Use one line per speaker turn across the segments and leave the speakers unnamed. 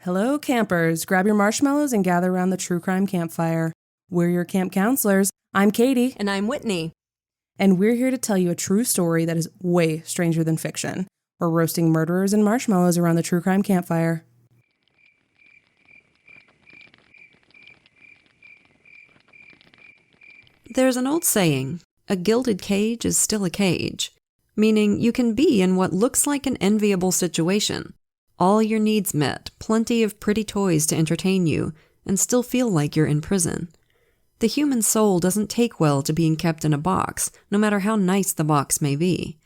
Hello, campers. Grab your marshmallows and gather around the true crime campfire. We're your camp counselors. I'm Katie.
And I'm Whitney.
And we're here to tell you a true story that is way stranger than fiction. We're roasting murderers and marshmallows around the true crime campfire.
There's an old saying, a gilded cage is still a cage, meaning you can be in what looks like an enviable situation. All your needs met, plenty of pretty toys to entertain you, and still feel like you're in prison. The human soul doesn't take well to being kept in a box, no matter how nice the box may be.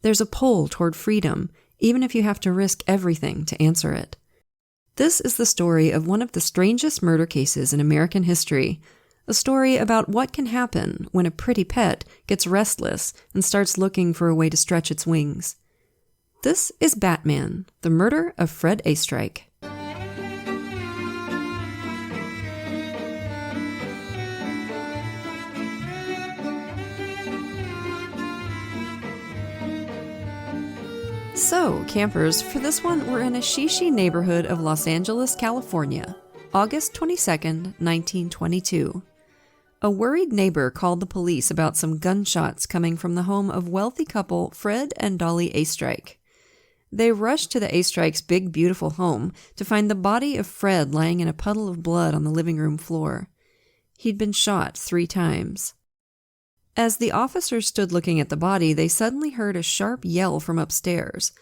There's a pull toward freedom, even if you have to risk everything to answer it. This is the story of one of the strangest murder cases in American history, a story about what can happen when a pretty pet gets restless and starts looking for a way to stretch its wings. This is Batman, the murder of Fred Oesterreich. So, campers, for this one, we're in a shishi neighborhood of Los Angeles, California, August 22nd, 1922. A worried neighbor called the police about some gunshots coming from the home of wealthy couple Fred and Dolly Oesterreich. They rushed to the Oesterreich's big, beautiful home to find the body of Fred lying in a puddle of blood on the living room floor. He'd been shot 3 times. As the officers stood looking at the body, they suddenly heard a sharp yell from upstairs.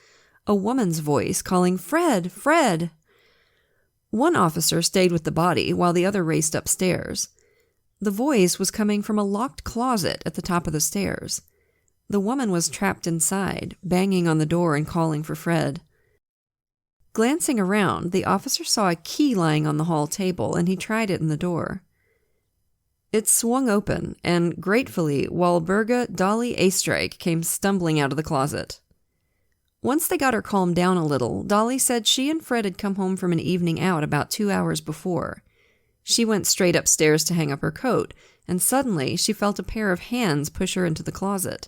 A woman's voice calling, "Fred! Fred!" One officer stayed with the body while the other raced upstairs. The voice was coming from a locked closet at the top of the stairs. The woman was trapped inside, banging on the door and calling for Fred. Glancing around, the officer saw a key lying on the hall table, and he tried it in the door. It swung open, and gratefully, Walburga Dolly Oesterreich came stumbling out of the closet. Once they got her calmed down a little, Dolly said she and Fred had come home from an evening out about 2 hours before. She went straight upstairs to hang up her coat, and suddenly she felt a pair of hands push her into the closet.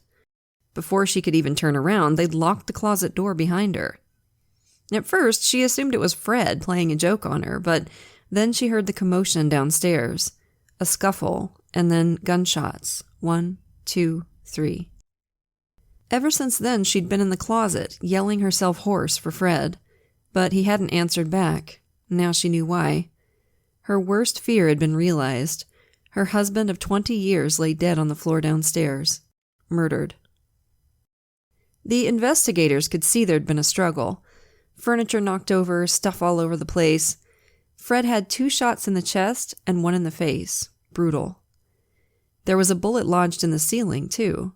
Before she could even turn around, they'd locked the closet door behind her. At first, she assumed it was Fred playing a joke on her, but then she heard the commotion downstairs. A scuffle, and then gunshots. 1, 2, 3. Ever since then, she'd been in the closet, yelling herself hoarse for Fred. But he hadn't answered back. Now she knew why. Her worst fear had been realized. Her husband of 20 years lay dead on the floor downstairs. Murdered. The investigators could see there'd been a struggle. Furniture knocked over, stuff all over the place. Fred had 2 shots in the chest and 1 in the face. Brutal. There was a bullet lodged in the ceiling, too.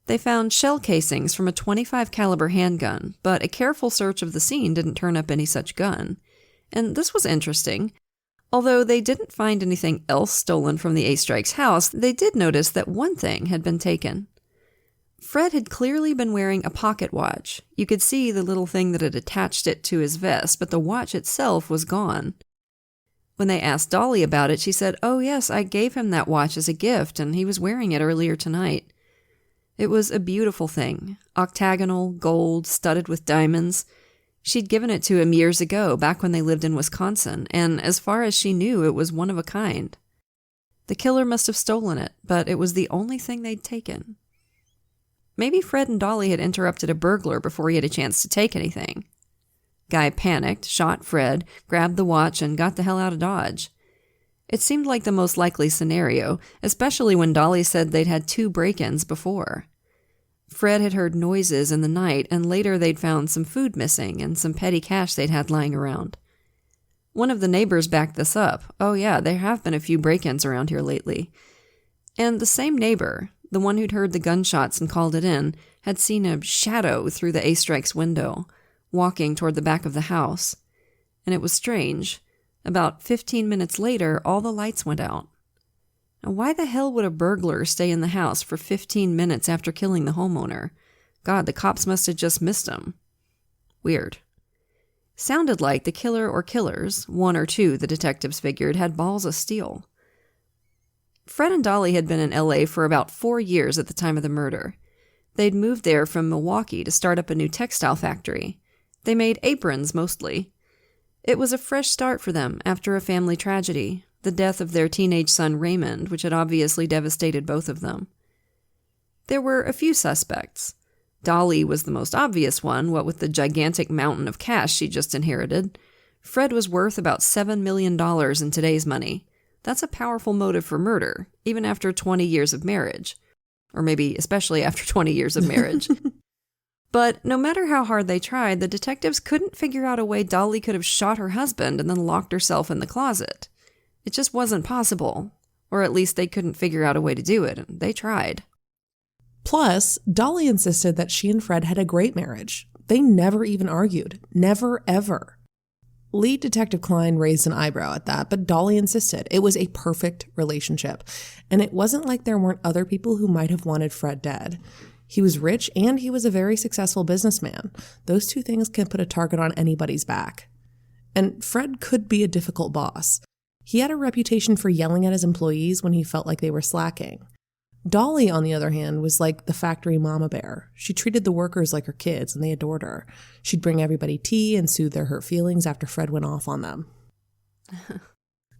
They found shell casings from a .25 caliber handgun, but a careful search of the scene didn't turn up any such gun. And this was interesting. Although they didn't find anything else stolen from the Oesterreich's house, they did notice that one thing had been taken. Fred had clearly been wearing a pocket watch. You could see the little thing that had attached it to his vest, but the watch itself was gone. When they asked Dolly about it, she said, "Oh yes, I gave him that watch as a gift, and he was wearing it earlier tonight." It was a beautiful thing, octagonal, gold, studded with diamonds. She'd given it to him years ago, back when they lived in Wisconsin, and as far as she knew, it was one of a kind. The killer must have stolen it, but it was the only thing they'd taken. Maybe Fred and Dolly had interrupted a burglar before he had a chance to take anything. Guy panicked, shot Fred, grabbed the watch, and got the hell out of Dodge. It seemed like the most likely scenario, especially when Dolly said they'd had 2 break-ins before. Fred had heard noises in the night, and later they'd found some food missing and some petty cash they'd had lying around. One of the neighbors backed this up. "Oh yeah, there have been a few break-ins around here lately." And the same neighbor, the one who'd heard the gunshots and called it in, had seen a shadow through the Oesterreich's window, walking toward the back of the house. And it was strange. About 15 minutes later, all the lights went out. Now, why the hell would a burglar stay in the house for 15 minutes after killing the homeowner? God, the cops must have just missed him. Weird. Sounded like the killer or killers, 1 or 2 the detectives figured, had balls of steel. Fred and Dolly had been in LA for about 4 years at the time of the murder. They'd moved there from Milwaukee to start up a new textile factory. They made aprons mostly. It was a fresh start for them after a family tragedy, the death of their teenage son Raymond, which had obviously devastated both of them. There were a few suspects. Dolly was the most obvious one, what with the gigantic mountain of cash she just inherited. Fred was worth about $7 million in today's money. That's a powerful motive for murder, even after 20 years of marriage. Or maybe especially after 20 years of marriage. But no matter how hard they tried, the detectives couldn't figure out a way Dolly could have shot her husband and then locked herself in the closet. It just wasn't possible. Or at least they couldn't figure out a way to do it, and they tried.
Plus, Dolly insisted that she and Fred had a great marriage. They never even argued. Never, ever. Lead Detective Klein raised an eyebrow at that, but Dolly insisted it was a perfect relationship. And it wasn't like there weren't other people who might have wanted Fred dead. He was rich and he was a very successful businessman. Those two things can put a target on anybody's back. And Fred could be a difficult boss. He had a reputation for yelling at his employees when he felt like they were slacking. Dolly, on the other hand, was like the factory mama bear. She treated the workers like her kids, and they adored her. She'd bring everybody tea and soothe their hurt feelings after Fred went off on them.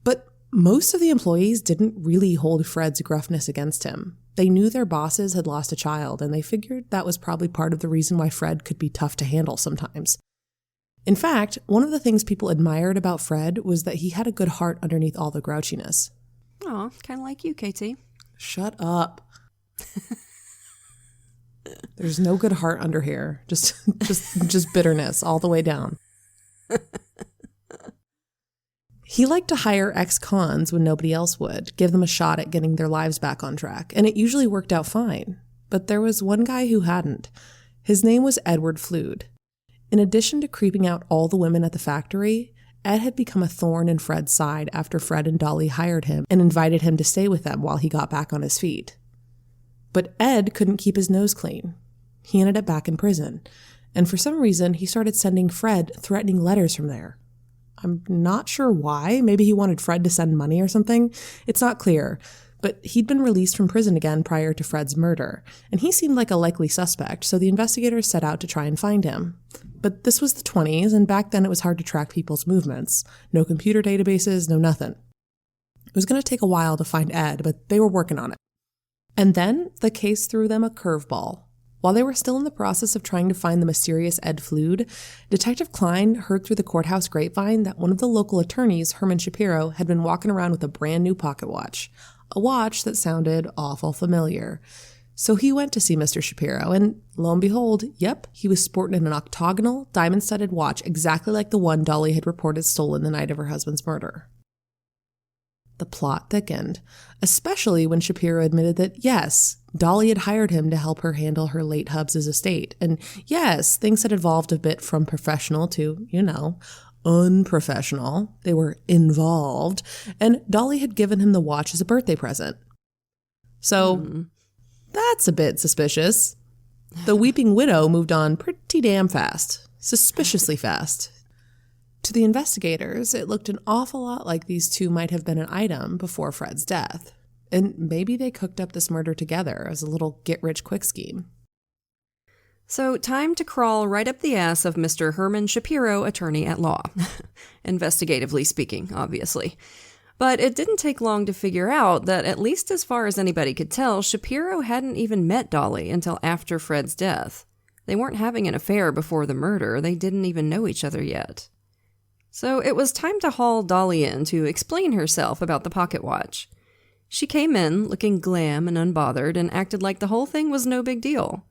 But most of the employees didn't really hold Fred's gruffness against him. They knew their bosses had lost a child, and they figured that was probably part of the reason why Fred could be tough to handle sometimes. In fact, one of the things people admired about Fred was that he had a good heart underneath all the grouchiness.
Aw, kind of like you, Katie.
Shut up. There's no good heart under here. Just bitterness all the way down. He liked to hire ex-cons when nobody else would, give them a shot at getting their lives back on track, and it usually worked out fine. But there was one guy who hadn't. His name was Edward Flood. In addition to creeping out all the women at the factory, Ed had become a thorn in Fred's side after Fred and Dolly hired him and invited him to stay with them while he got back on his feet. But Ed couldn't keep his nose clean. He ended up back in prison, and for some reason he started sending Fred threatening letters from there. I'm not sure why. Maybe he wanted Fred to send money or something. It's not clear, but he'd been released from prison again prior to Fred's murder, and he seemed like a likely suspect, so the investigators set out to try and find him. But this was the 20s, and back then it was hard to track people's movements. No computer databases, no nothing. It was going to take a while to find Ed, but they were working on it. And then the case threw them a curveball. While they were still in the process of trying to find the mysterious Ed Flood, Detective Klein heard through the courthouse grapevine that one of the local attorneys, Herman Shapiro, had been walking around with a brand new pocket watch. A watch that sounded awful familiar. So he went to see Mr. Shapiro, and lo and behold, yep, he was sporting an octagonal, diamond-studded watch exactly like the one Dolly had reported stolen the night of her husband's murder. The plot thickened, especially when Shapiro admitted that, yes, Dolly had hired him to help her handle her late hubs' estate, and yes, things had evolved a bit from professional to, unprofessional. They were involved, and Dolly had given him the watch as a birthday present. So... That's a bit suspicious. The weeping widow moved on pretty damn fast. Suspiciously fast. To the investigators, it looked an awful lot like these two might have been an item before Fred's death. And maybe they cooked up this murder together as a little get-rich-quick scheme.
So, time to crawl right up the ass of Mr. Herman Shapiro, attorney at law. Investigatively speaking, obviously. But it didn't take long to figure out that, at least as far as anybody could tell, Shapiro hadn't even met Dolly until after Fred's death. They weren't having an affair before the murder. They didn't even know each other yet. So it was time to haul Dolly in to explain herself about the pocket watch. She came in, looking glam and unbothered, and acted like the whole thing was no big deal.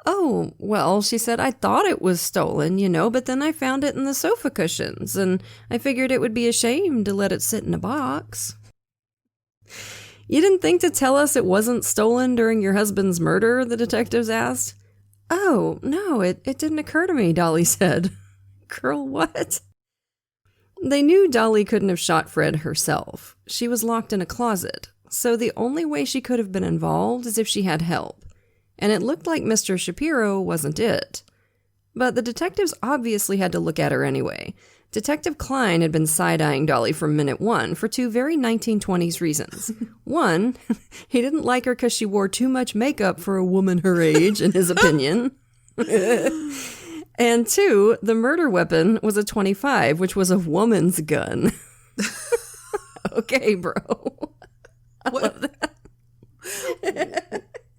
"Oh, well," she said, "I thought it was stolen, but then I found it in the sofa cushions, and I figured it would be a shame to let it sit in a box." "You didn't think to tell us it wasn't stolen during your husband's murder?" the detectives asked. "Oh, no, it didn't occur to me," Dolly said. Girl, what? They knew Dolly couldn't have shot Fred herself. She was locked in a closet, so the only way she could have been involved is if she had help. And it looked like Mr. Shapiro wasn't it. But the detectives obviously had to look at her anyway. Detective Klein had been side-eyeing Dolly from minute one for two very 1920s reasons. One, he didn't like her because she wore too much makeup for a woman her age, in his opinion. And 2, the murder weapon was a .25, which was a woman's gun. Okay, bro. I love that.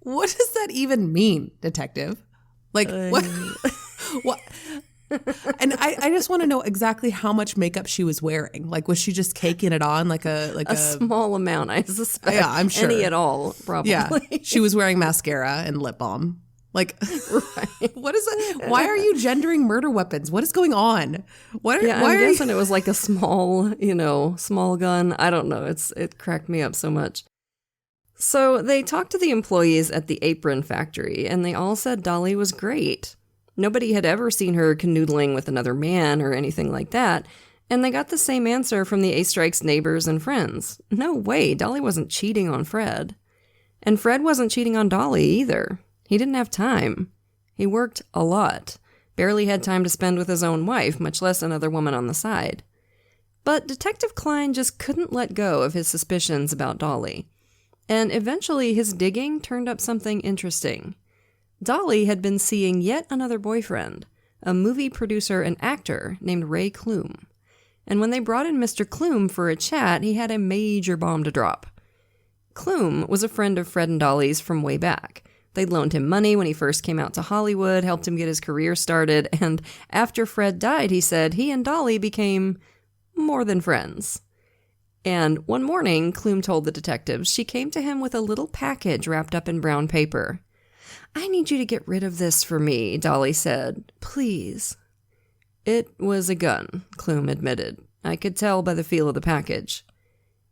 What does that even mean, detective? Like, what? What? And I just want to know exactly how much makeup she was wearing. Like, was she just caking it on like a
small amount, I suspect.
Yeah, I'm sure.
Any at all, probably.
Yeah, she was wearing mascara and lip balm. Like,
right.
What is that? Why are you gendering murder weapons? What is going on?
I'm guessing it was like a small, small gun. I don't know. It cracked me up so much. So they talked to the employees at the apron factory, and they all said Dolly was great. Nobody had ever seen her canoodling with another man or anything like that, and they got the same answer from the Oesterreich's neighbors and friends. No way, Dolly wasn't cheating on Fred. And Fred wasn't cheating on Dolly either. He didn't have time. He worked a lot, barely had time to spend with his own wife, much less another woman on the side. But Detective Klein just couldn't let go of his suspicions about Dolly. And eventually his digging turned up something interesting. Dolly had been seeing yet another boyfriend, a movie producer and actor named Ray Klum. And when they brought in Mr. Klum for a chat, he had a major bomb to drop. Klum was a friend of Fred and Dolly's from way back. They'd loaned him money when he first came out to Hollywood, helped him get his career started, and after Fred died, he said he and Dolly became more than friends. And one morning, Klum told the detectives she came to him with a little package wrapped up in brown paper. "I need you to get rid of this for me," Dolly said. "Please." It was a gun, Klum admitted. I could tell by the feel of the package.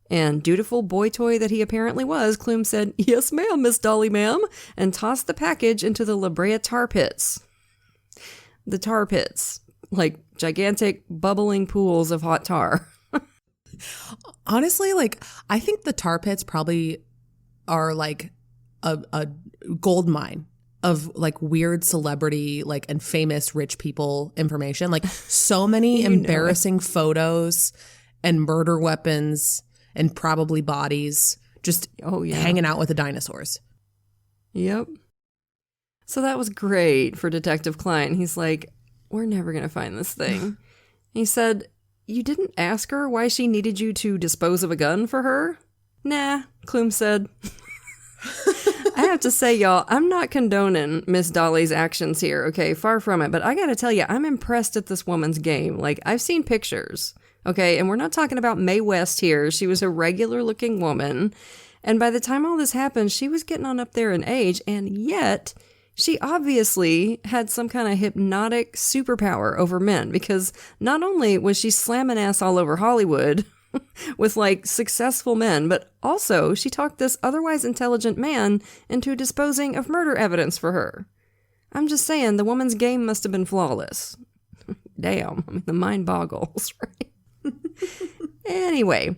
And dutiful boy toy that he apparently was, Klum said, "Yes, ma'am, Miss Dolly, ma'am," and tossed the package into the La Brea tarpits. The tarpits, like gigantic bubbling pools of hot tar.
Honestly, like, I think the tar pits probably are like a gold mine of like weird celebrity, like, and famous rich people information. Like, so many embarrassing photos and murder weapons and probably bodies just hanging out with the dinosaurs.
Yep. So that was great for Detective Klein. He's like, "We're never going to find this thing." He said, "You didn't ask her why she needed you to dispose of a gun for her?" "Nah," Klum said. I have to say, y'all, I'm not condoning Miss Dolly's actions here, okay? Far from it. But I gotta tell you, I'm impressed at this woman's game. Like, I've seen pictures, okay? And we're not talking about Mae West here. She was a regular-looking woman. And by the time all this happened, she was getting on up there in age. And yet, she obviously had some kind of hypnotic superpower over men. Because not only was she slamming ass all over Hollywood with like successful men, but also she talked this otherwise intelligent man into disposing of murder evidence for her. I'm just saying, the woman's game must have been flawless. Damn, I mean, the mind boggles, right? Anyway,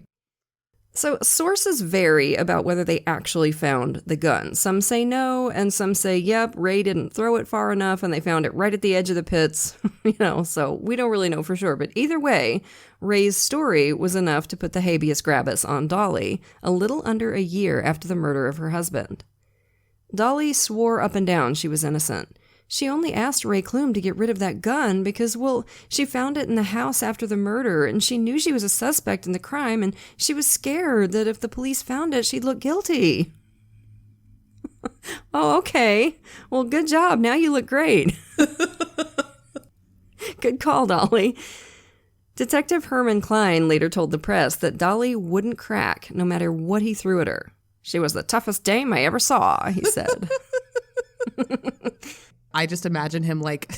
so sources vary about whether they actually found the gun. Some say no, and some say, yep, Ray didn't throw it far enough, and they found it right at the edge of the pits. So we don't really know for sure. But either way, Ray's story was enough to put the habeas corpus on Dolly a little under a year after the murder of her husband. Dolly swore up and down she was innocent. She only asked Ray Klum to get rid of that gun because, well, she found it in the house after the murder, and she knew she was a suspect in the crime, and she was scared that if the police found it, she'd look guilty. Oh, okay. Well, good job. Now you look great. Good call, Dolly. Detective Herman Klein later told the press that Dolly wouldn't crack no matter what he threw at her. "She was the toughest dame I ever saw," he said.
I just imagine him like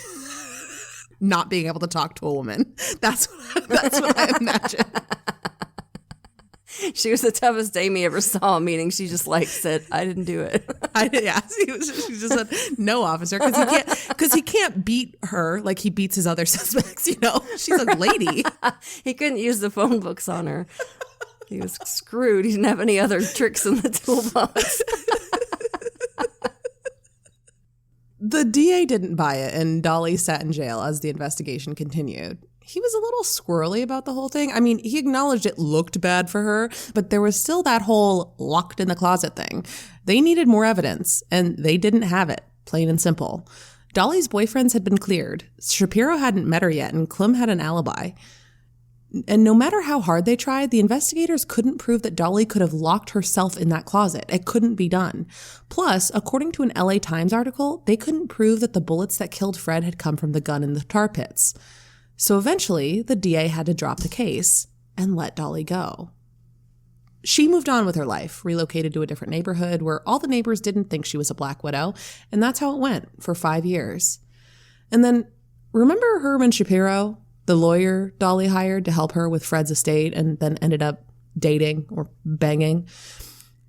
not being able to talk to a woman. That's what I imagine.
She was the toughest dame he ever saw, meaning she just like said, "I didn't do it."
She just said, "No, officer," because he can't beat her like he beats his other suspects. She's a lady.
He couldn't use the phone books on her. He was screwed. He didn't have any other tricks in the toolbox.
The DA didn't buy it, and Dolly sat in jail as the investigation continued. He was a little squirrely about the whole thing. I mean, he acknowledged it looked bad for her, but there was still that whole locked in the closet thing. They needed more evidence, and they didn't have it, plain and simple. Dolly's boyfriends had been cleared. Shapiro hadn't met her yet, and Clem had an alibi. And no matter how hard they tried, the investigators couldn't prove that Dolly could have locked herself in that closet. It couldn't be done. Plus, according to an LA Times article, they couldn't prove that the bullets that killed Fred had come from the gun in the tar pits. So eventually, the DA had to drop the case and let Dolly go. She moved on with her life, relocated to a different neighborhood where all the neighbors didn't think she was a black widow, and that's how it went for 5 years. And then, remember Herman Shapiro? The lawyer Dolly hired to help her with Fred's estate and then ended up dating or banging.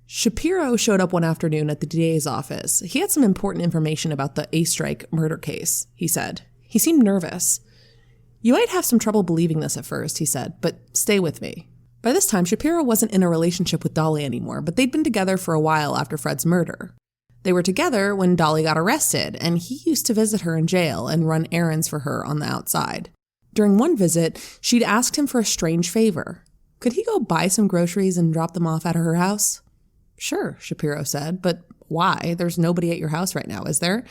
Shapiro showed up one afternoon at the DA's office. He had some important information about the Oesterreich murder case, he said. He seemed nervous. You might have some trouble believing this at first, he said, but stay with me. By this time, Shapiro wasn't in a relationship with Dolly anymore, but they'd been together for a while after Fred's murder. They were together when Dolly got arrested, and he used to visit her in jail and run errands for her on the outside. During one visit, she'd asked him for a strange favor. Could he go buy some groceries and drop them off at her house? Sure, Shapiro said, but why? There's nobody at your house right now, is there?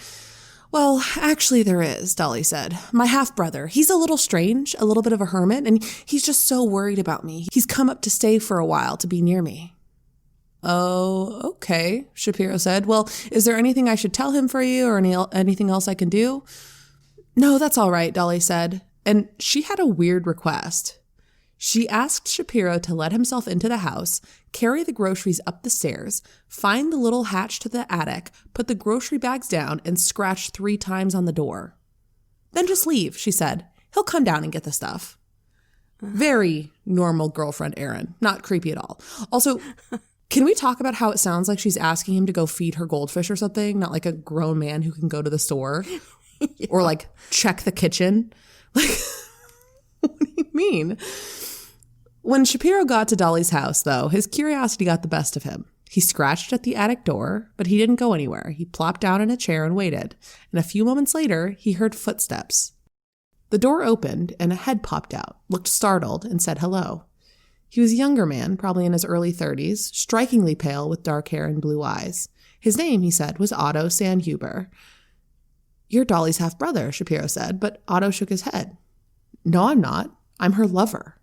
Well, actually there is, Dolly said. My half-brother. He's a little strange, a little bit of a hermit, and he's just so worried about me. He's come up to stay for a while to be near me. Oh, okay, Shapiro said. Well, is there anything I should tell him for you or anything else I can do? No, that's all right, Dolly said. And she had a weird request. She asked Shapiro to let himself into the house, carry the groceries up the stairs, find the little hatch to the attic, put the grocery bags down, and scratch 3 times on the door. Then just leave, she said. He'll come down and get the stuff. Very normal girlfriend errand. Not creepy at all. Also, can we talk about how it sounds like she's asking him to go feed her goldfish or something? Not like a grown man who can go to the store yeah. Or like check the kitchen. Like, what do you mean? When Shapiro got to Dolly's house, though, his curiosity got the best of him. He scratched at the attic door, but he didn't go anywhere. He plopped down in a chair and waited. And a few moments later, he heard footsteps. The door opened, and a head popped out, looked startled, and said hello. He was a younger man, probably in his early 30s, strikingly pale with dark hair and blue eyes. His name, he said, was Otto Sandhuber. You're Dolly's half-brother, Shapiro said, but Otto shook his head. No, I'm not. I'm her lover.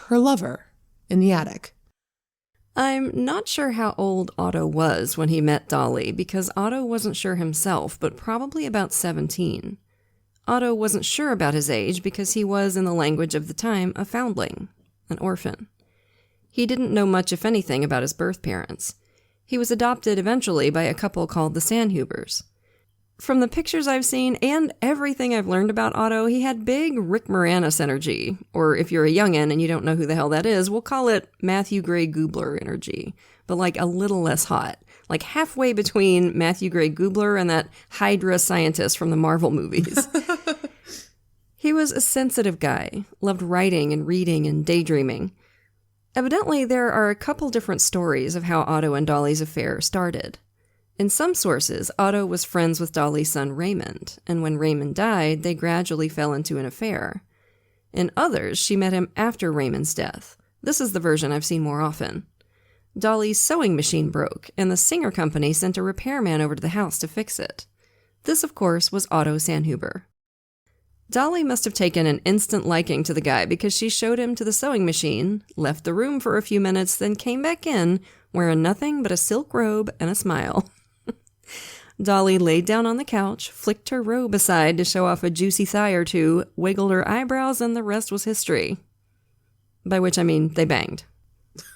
Her lover in the attic.
I'm not sure how old Otto was when he met Dolly, because Otto wasn't sure himself, but probably about 17. Otto wasn't sure about his age because he was, in the language of the time, a foundling, an orphan. He didn't know much, if anything, about his birth parents. He was adopted eventually by a couple called the Sandhubers. From the pictures I've seen and everything I've learned about Otto, he had big Rick Moranis energy. Or if you're a youngin' and you don't know who the hell that is, we'll call it Matthew Gray Gubler energy, but like a little less hot. Like halfway between Matthew Gray Gubler and that Hydra scientist from the Marvel movies. He was a sensitive guy, loved writing and reading and daydreaming. Evidently, there are a couple different stories of how Otto and Dolly's affair started. In some sources, Otto was friends with Dolly's son Raymond, and when Raymond died, they gradually fell into an affair. In others, she met him after Raymond's death. This is the version I've seen more often. Dolly's sewing machine broke, and the Singer Company sent a repairman over to the house to fix it. This, of course, was Otto Sandhuber. Dolly must have taken an instant liking to the guy because she showed him to the sewing machine, left the room for a few minutes, then came back in, wearing nothing but a silk robe and a smile. Dolly laid down on the couch, flicked her robe aside to show off a juicy thigh or two, wiggled her eyebrows, and the rest was history. By which I mean they banged,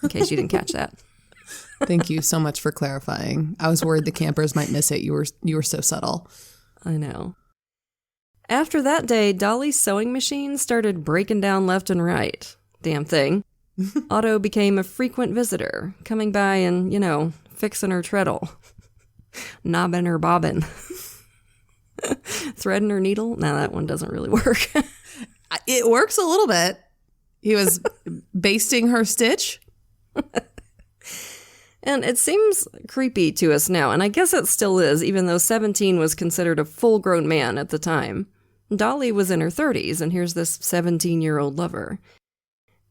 in case you didn't catch that.
Thank you so much for clarifying. I was worried the campers might miss it. You were so subtle.
I know. After that day, Dolly's sewing machine started breaking down left and right. Damn thing. Otto became a frequent visitor, coming by and, fixing her treadle. Knobbing her bobbin. Threading her needle? No, that one doesn't really work.
It works a little bit. He was basting her stitch.
And it seems creepy to us now, and I guess it still is, even though 17 was considered a full-grown man at the time. Dolly was in her 30s, and here's this 17-year-old lover.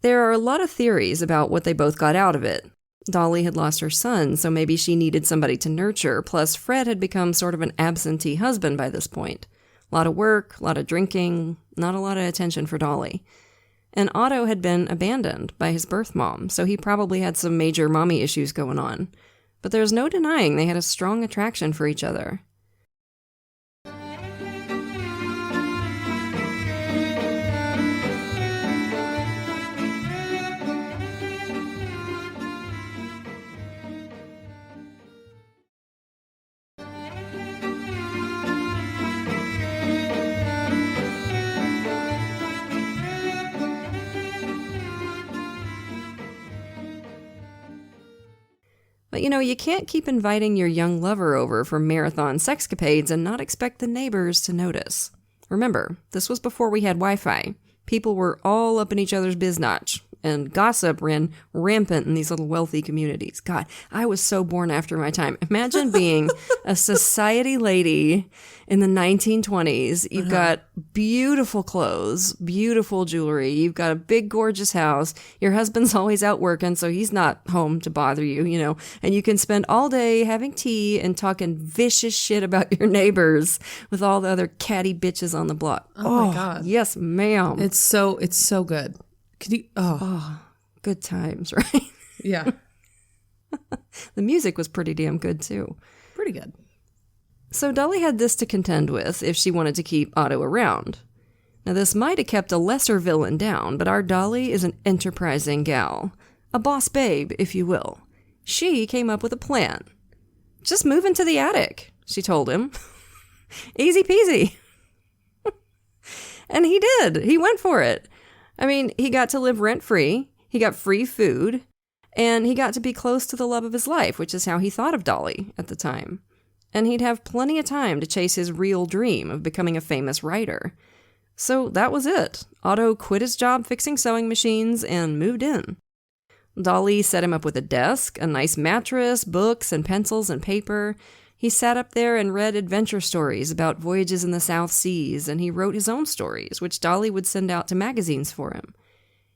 There are a lot of theories about what they both got out of it. Dolly had lost her son, so maybe she needed somebody to nurture, plus Fred had become sort of an absentee husband by this point. A lot of work, a lot of drinking, not a lot of attention for Dolly. And Otto had been abandoned by his birth mom, so he probably had some major mommy issues going on. But there's no denying they had a strong attraction for each other. But you can't keep inviting your young lover over for marathon sexcapades and not expect the neighbors to notice. Remember, this was before we had Wi-Fi. People were all up in each other's biznatch, and gossip ran rampant in these little wealthy communities. God, I was so born after my time. Imagine being a society lady in the 1920s. You've got beautiful clothes, beautiful jewelry. You've got a big, gorgeous house. Your husband's always out working, so he's not home to bother you, And you can spend all day having tea and talking vicious shit about your neighbors with all the other catty bitches on the block.
Oh my God.
Yes, ma'am.
It's so good. Could you?
Oh, good times, right?
Yeah.
The music was pretty damn good, too.
Pretty good.
So Dolly had this to contend with if she wanted to keep Otto around. Now, this might have kept a lesser villain down, but our Dolly is an enterprising gal. A boss babe, if you will. She came up with a plan. Just move into the attic, she told him. Easy peasy. And he did. He went for it. I mean, he got to live rent-free, he got free food, and he got to be close to the love of his life, which is how he thought of Dolly at the time. And he'd have plenty of time to chase his real dream of becoming a famous writer. So that was it. Otto quit his job fixing sewing machines and moved in. Dolly set him up with a desk, a nice mattress, books and pencils and paper. He sat up there and read adventure stories about voyages in the South Seas, and he wrote his own stories, which Dolly would send out to magazines for him.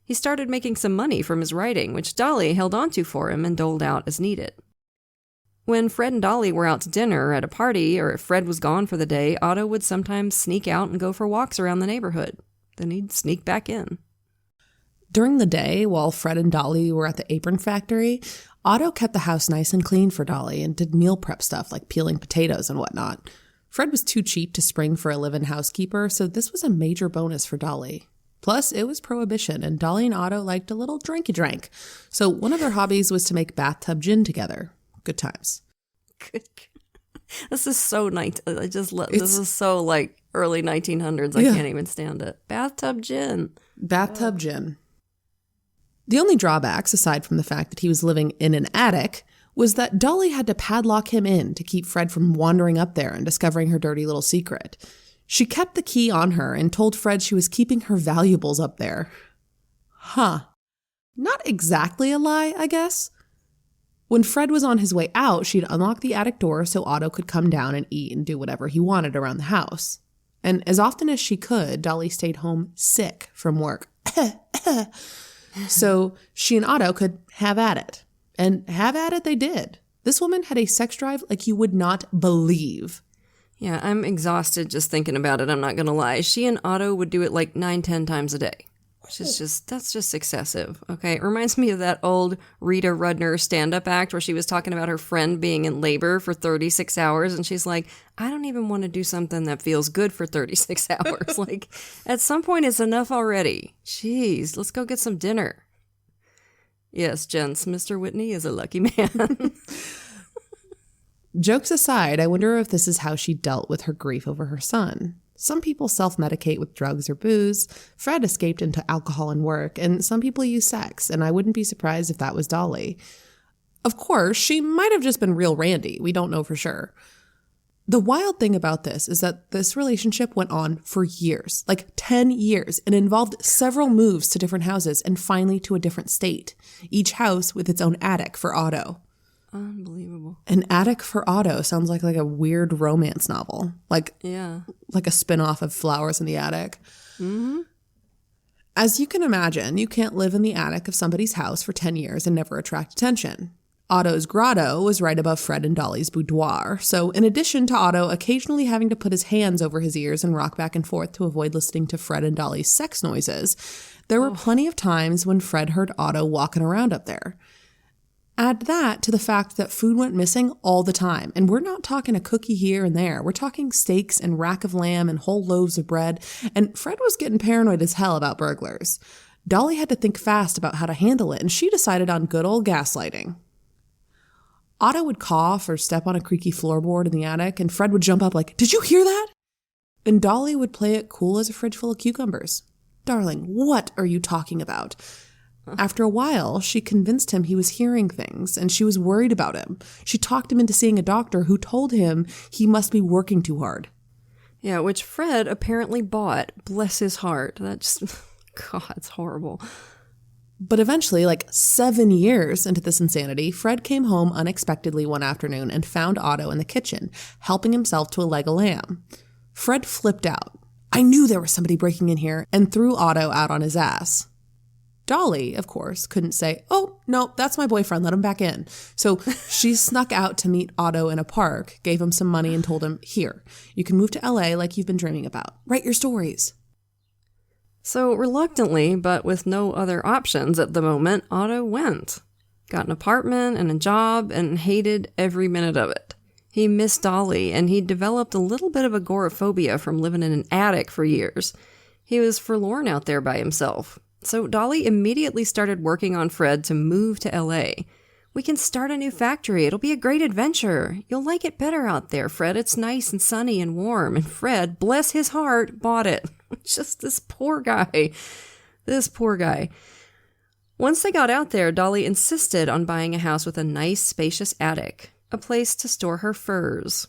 He started making some money from his writing, which Dolly held onto for him and doled out as needed. When Fred and Dolly were out to dinner or at a party, or if Fred was gone for the day, Otto would sometimes sneak out and go for walks around the neighborhood. Then he'd sneak back in.
During the day, while Fred and Dolly were at the apron factory, Otto kept the house nice and clean for Dolly and did meal prep stuff like peeling potatoes and whatnot. Fred was too cheap to spring for a live-in housekeeper, so this was a major bonus for Dolly. Plus, it was prohibition, and Dolly and Otto liked a little drinky-drank. So one of their hobbies was to make bathtub gin together. Good times.
This is so nice. I just love this. Is so like early 1900s. I can't even stand it. Bathtub gin.
Bathtub gin. The only drawbacks, aside from the fact that he was living in an attic, was that Dolly had to padlock him in to keep Fred from wandering up there and discovering her dirty little secret. She kept the key on her and told Fred she was keeping her valuables up there. Huh. Not exactly a lie, I guess. When Fred was on his way out, she'd unlock the attic door so Otto could come down and eat and do whatever he wanted around the house. And as often as she could, Dolly stayed home sick from work. So she and Otto could have at it. And have at it they did. This woman had a sex drive like you would not believe.
Yeah, I'm exhausted just thinking about it, I'm not going to lie. She and Otto would do it like 9-10 times a day. Which is that's just excessive, okay? It reminds me of that old Rita Rudner stand-up act where she was talking about her friend being in labor for 36 hours, and she's like, I don't even want to do something that feels good for 36 hours. Like, at some point, it's enough already. Jeez, let's go get some dinner. Yes, gents, Mr. Whitney is a lucky man.
Jokes aside, I wonder if this is how she dealt with her grief over her son. Some people self-medicate with drugs or booze. Fred escaped into alcohol and work, and some people use sex, and I wouldn't be surprised if that was Dolly. Of course, she might have just been real randy. We don't know for sure. The wild thing about this is that this relationship went on for years, like 10 years, and involved several moves to different houses and finally to a different state, each house with its own attic for Otto.
Unbelievable.
An attic for Otto sounds like a weird romance novel. Like a spin-off of Flowers in the Attic.
Mm-hmm.
As you can imagine, you can't live in the attic of somebody's house for 10 years and never attract attention. Otto's grotto was right above Fred and Dolly's boudoir, so in addition to Otto occasionally having to put his hands over his ears and rock back and forth to avoid listening to Fred and Dolly's sex noises, there were plenty of times when Fred heard Otto walking around up there. Add that to the fact that food went missing all the time, and we're not talking a cookie here and there. We're talking steaks and rack of lamb and whole loaves of bread, and Fred was getting paranoid as hell about burglars. Dolly had to think fast about how to handle it, and she decided on good old gaslighting. Otto would cough or step on a creaky floorboard in the attic, and Fred would jump up like, "Did you hear that?" And Dolly would play it cool as a fridge full of cucumbers. "Darling, what are you talking about?" After a while, she convinced him he was hearing things, and she was worried about him. She talked him into seeing a doctor who told him he must be working too hard.
Yeah, which Fred apparently bought. Bless his heart. That just, God, it's horrible.
But eventually, like 7 years into this insanity, Fred came home unexpectedly one afternoon and found Otto in the kitchen, helping himself to a leg of lamb. Fred flipped out. "I knew there was somebody breaking in here," and threw Otto out on his ass. Dolly, of course, couldn't say, "Oh, no, that's my boyfriend, let him back in." So she snuck out to meet Otto in a park, gave him some money and told him, "Here, you can move to LA like you've been dreaming about. Write your stories."
So reluctantly, but with no other options at the moment, Otto went. Got an apartment and a job and hated every minute of it. He missed Dolly, and he developed a little bit of agoraphobia from living in an attic for years. He was forlorn out there by himself. So Dolly immediately started working on Fred to move to LA. "We can start a new factory. It'll be a great adventure. You'll like it better out there, Fred. It's nice and sunny and warm." And Fred, bless his heart, bought it. Just this poor guy. This poor guy. Once they got out there, Dolly insisted on buying a house with a nice, spacious attic. A place to store her furs.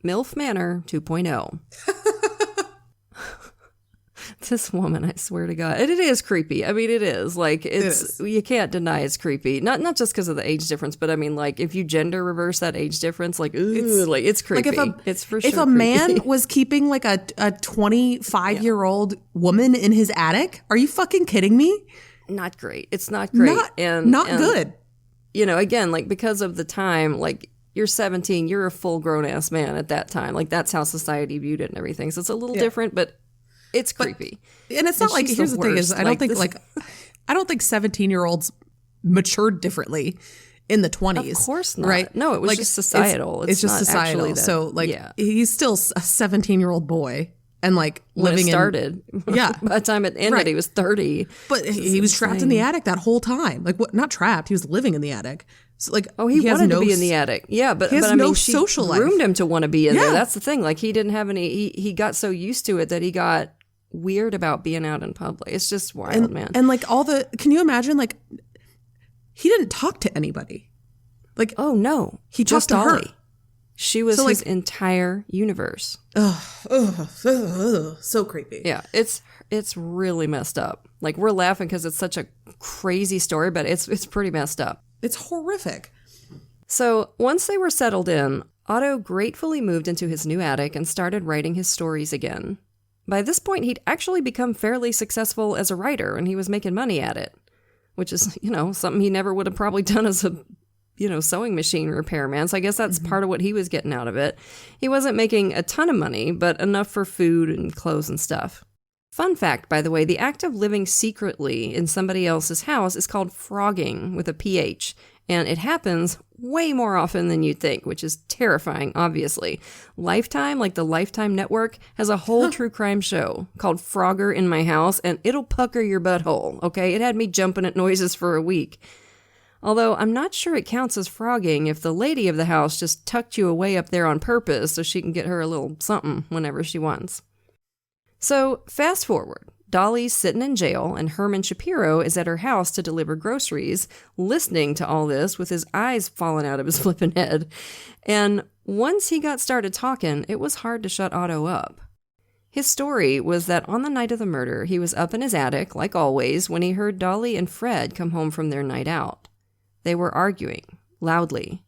MILF Manor 2.0. This woman, I swear to God. And it is creepy. I mean, it is. Like, it's, you can't deny it's creepy. Not just because of the age difference, but I mean, like, if you gender reverse that age difference, like, it's creepy.
Like
it's for sure
if a man was keeping like a 25-year-old woman in his attic, are you fucking kidding me?
Not great. It's not great.
Not good.
You know, again, like, because of the time, like, you're 17, you're a full grown-ass man at that time. Like, that's how society viewed it and everything. So it's a little different, but it's creepy.
And it's not like, here's the thing is, I don't think 17-year-olds matured differently in the 20s.
Of course not.
Right?
No, it was
like,
just societal.
It's just societal. So, like, he's still a 17-year-old boy. And like living
started.
Yeah.
By the time it ended, he was 30.
But he was trapped in the attic that whole time. Like, what? Not trapped. He was living in the attic. So, like,
he wanted to be in the attic. Yeah, but I mean, she
social life.
Groomed him to want to be in there. That's the thing. Like, he didn't have any. He got so used to it that he got weird about being out in public. It's just wild, man.
And like can you imagine? Like, he didn't talk to anybody. Like,
oh no,
he
just
talked to
Dolly.
her.
She was his entire universe.
So creepy.
Yeah, it's really messed up. Like, we're laughing because it's such a crazy story, but it's pretty messed up.
It's horrific.
So once they were settled in, Otto gratefully moved into his new attic and started writing his stories again. By this point, he'd actually become fairly successful as a writer, and he was making money at it, which is, something he never would have probably done as a sewing machine repairman. So I guess that's part of what he was getting out of it. He wasn't making a ton of money, but enough for food and clothes and stuff. Fun fact, by the way, the act of living secretly in somebody else's house is called frogging with a PH, and it happens way more often than you'd think, which is terrifying, obviously. Lifetime, like the Lifetime Network, has a whole true crime show called Frogger in My House, and it'll pucker your butthole, okay? It had me jumping at noises for a week. Although I'm not sure it counts as frogging if the lady of the house just tucked you away up there on purpose so she can get her a little something whenever she wants. So, fast forward. Dolly's sitting in jail, and Herman Shapiro is at her house to deliver groceries, listening to all this with his eyes falling out of his flippin' head. And once he got started talking, it was hard to shut Otto up. His story was that on the night of the murder, he was up in his attic, like always, when he heard Dolly and Fred come home from their night out. They were arguing, loudly.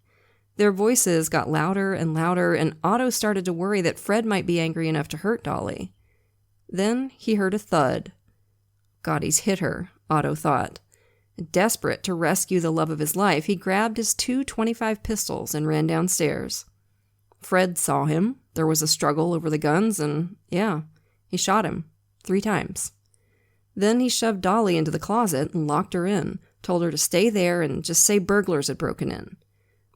Their voices got louder and louder, and Otto started to worry that Fred might be angry enough to hurt Dolly. Then he heard a thud. God, he's hit her, Otto thought. Desperate to rescue the love of his life, he grabbed his 2.25 pistols and ran downstairs. Fred saw him. There was a struggle over the guns, and he shot him 3 times. Then he shoved Dolly into the closet and locked her in, told her to stay there and just say burglars had broken in.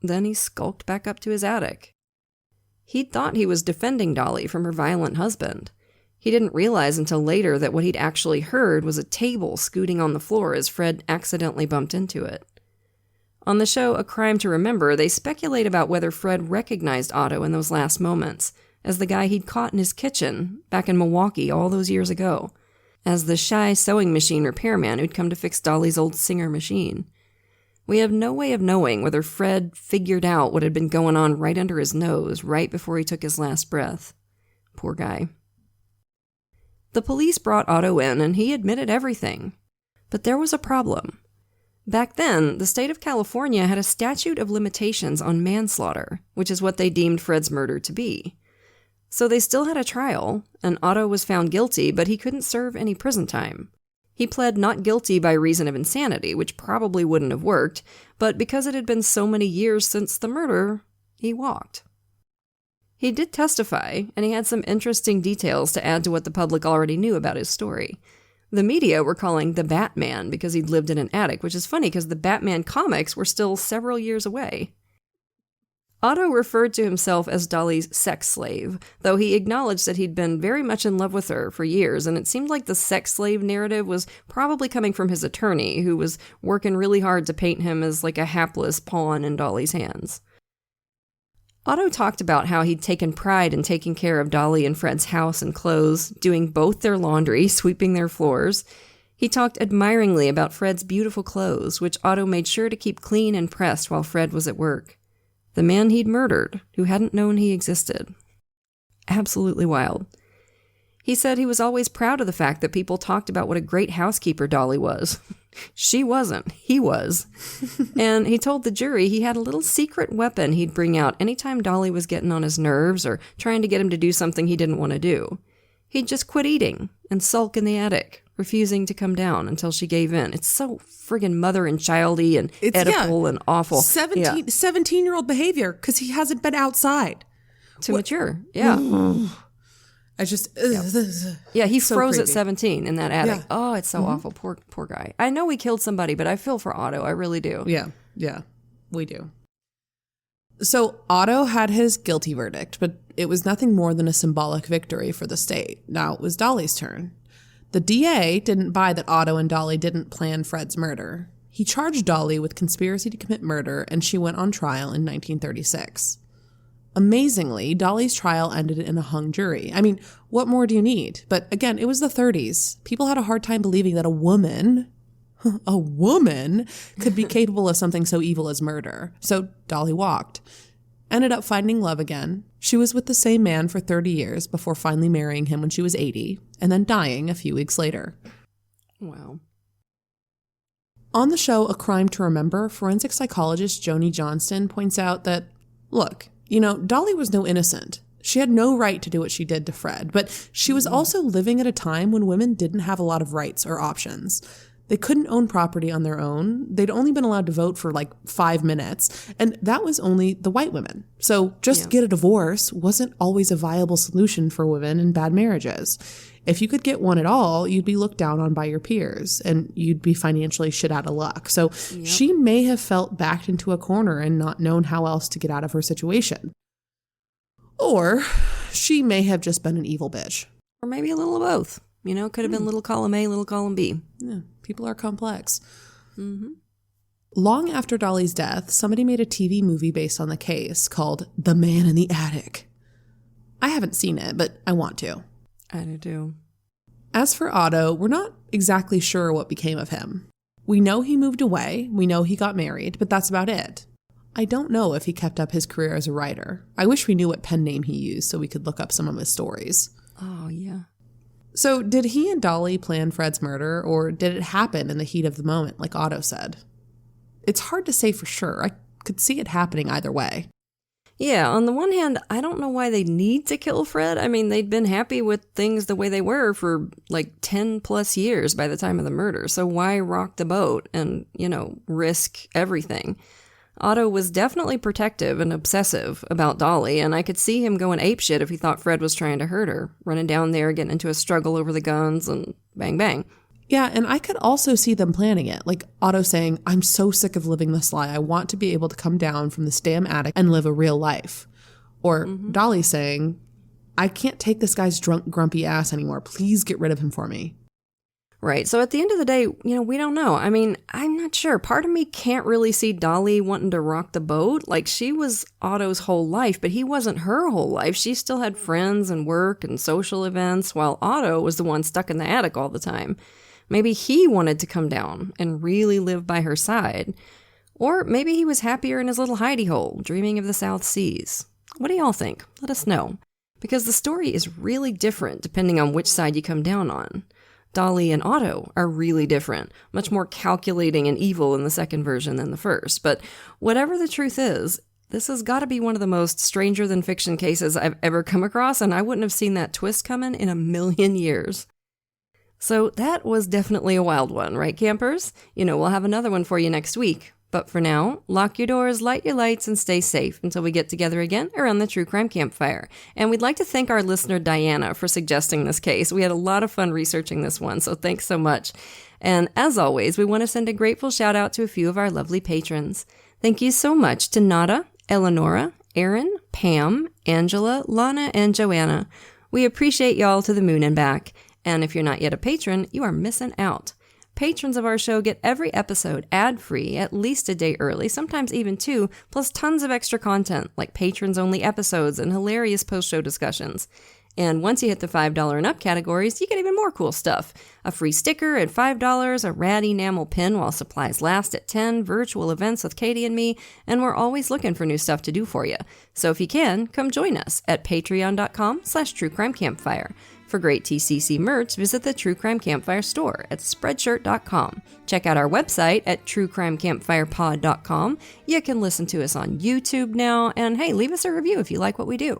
Then he skulked back up to his attic. He'd thought he was defending Dolly from her violent husband. He didn't realize until later that what he'd actually heard was a table scooting on the floor as Fred accidentally bumped into it. On the show A Crime to Remember, they speculate about whether Fred recognized Otto in those last moments as the guy he'd caught in his kitchen back in Milwaukee all those years ago, as the shy sewing machine repairman who'd come to fix Dolly's old Singer machine. We have no way of knowing whether Fred figured out what had been going on right under his nose right before he took his last breath. Poor guy. The police brought Otto in, and he admitted everything. But there was a problem. Back then, the state of California had a statute of limitations on manslaughter, which is what they deemed Fred's murder to be. So they still had a trial, and Otto was found guilty, but he couldn't serve any prison time. He pled not guilty by reason of insanity, which probably wouldn't have worked, but because it had been so many years since the murder, he walked. He did testify, and he had some interesting details to add to what the public already knew about his story. The media were calling the Batman because he'd lived in an attic, which is funny because the Batman comics were still several years away. Otto referred to himself as Dolly's sex slave, though he acknowledged that he'd been very much in love with her for years, and it seemed like the sex slave narrative was probably coming from his attorney, who was working really hard to paint him as like a hapless pawn in Dolly's hands. Otto talked about how he'd taken pride in taking care of Dolly and Fred's house and clothes, doing both their laundry, sweeping their floors. He talked admiringly about Fred's beautiful clothes, which Otto made sure to keep clean and pressed while Fred was at work. The man he'd murdered, who hadn't known he existed. Absolutely wild. He said he was always proud of the fact that people talked about what a great housekeeper Dolly was. She wasn't. He was. And he told the jury he had a little secret weapon he'd bring out anytime Dolly was getting on his nerves or trying to get him to do something he didn't want to do. He'd just quit eating and sulk in the attic, refusing to come down until she gave in. It's so friggin' mother and childy and Oedipal and awful.
17-year-old behavior because he hasn't been outside.
Too mature. Yeah.
I just...
Yeah, he
so
froze
creepy.
at 17 in that attic.
Yeah.
Oh, it's so awful. Poor guy. I know he killed somebody, but I feel for Otto. I really do.
Yeah, we do. So Otto had his guilty verdict, but it was nothing more than a symbolic victory for the state. Now it was Dolly's turn. The DA didn't buy that Otto and Dolly didn't plan Fred's murder. He charged Dolly with conspiracy to commit murder, and she went on trial in 1936. Amazingly, Dolly's trial ended in a hung jury. I mean, what more do you need? But again, it was the 30s. People had a hard time believing that a woman could be capable of something so evil as murder. So Dolly walked. Ended up finding love again. She was with the same man for 30 years before finally marrying him when she was 80, and then dying a few weeks later.
Wow.
On the show A Crime to Remember, forensic psychologist Joni Johnston points out that, look, Dolly was no innocent. She had no right to do what she did to Fred, but she was also living at a time when women didn't have a lot of rights or options. They couldn't own property on their own. They'd only been allowed to vote for like 5 minutes, and that was only the white women. So just get a divorce wasn't always a viable solution for women in bad marriages. If you could get one at all, you'd be looked down on by your peers, and you'd be financially shit out of luck. So she may have felt backed into a corner and not known how else to get out of her situation. Or she may have just been an evil bitch.
Or maybe a little of both. Could have been little column A, little column B.
Yeah, people are complex.
Mm-hmm.
Long after Dolly's death, somebody made a TV movie based on the case called The Man in the Attic. I haven't seen it, but I want to.
I do too.
As for Otto, we're not exactly sure what became of him. We know he moved away, we know he got married, but that's about it. I don't know if he kept up his career as a writer. I wish we knew what pen name he used so we could look up some of his stories.
Oh, yeah.
So did he and Dolly plan Fred's murder, or did it happen in the heat of the moment, like Otto said? It's hard to say for sure. I could see it happening either way.
Yeah, on the one hand, I don't know why they need to kill Fred. I mean, they'd been happy with things the way they were for like 10 plus years by the time of the murder. So why rock the boat and, risk everything? Otto was definitely protective and obsessive about Dolly, and I could see him going apeshit if he thought Fred was trying to hurt her, running down there, getting into a struggle over the guns, and bang, bang.
Yeah, and I could also see them planning it. Like Otto saying, I'm so sick of living this lie. I want to be able to come down from this damn attic and live a real life. Or Dolly saying, I can't take this guy's drunk, grumpy ass anymore. Please get rid of him for me.
Right. So at the end of the day, we don't know. I mean, I'm not sure. Part of me can't really see Dolly wanting to rock the boat. Like, she was Otto's whole life, but he wasn't her whole life. She still had friends and work and social events, while Otto was the one stuck in the attic all the time. Maybe he wanted to come down and really live by her side. Or maybe he was happier in his little hidey hole, dreaming of the South Seas. What do y'all think? Let us know. Because the story is really different depending on which side you come down on. Dolly and Otto are really different, much more calculating and evil in the second version than the first. But whatever the truth is, this has got to be one of the most stranger-than-fiction cases I've ever come across, and I wouldn't have seen that twist coming in a million years. So that was definitely a wild one, right, campers? We'll have another one for you next week. But for now, lock your doors, light your lights, and stay safe until we get together again around the True Crime Campfire. And we'd like to thank our listener, Diana, for suggesting this case. We had a lot of fun researching this one, so thanks so much. And as always, we want to send a grateful shout out to a few of our lovely patrons. Thank you so much to Nada, Eleonora, Erin, Pam, Angela, Lana, and Joanna. We appreciate y'all to the moon and back. And if you're not yet a patron, you are missing out. Patrons of our show get every episode ad-free at least a day early, sometimes even 2, plus tons of extra content like patrons-only episodes and hilarious post-show discussions. And once you hit the $5 and up categories, you get even more cool stuff. A free sticker at $5, a rad enamel pin while supplies last at $10, virtual events with Katie and me, and we're always looking for new stuff to do for you. So if you can, come join us at patreon.com/truecrimecampfire. For great TCC merch, visit the True Crime Campfire store at spreadshirt.com. Check out our website at truecrimecampfirepod.com. You can listen to us on YouTube now, and hey, leave us a review if you like what we do.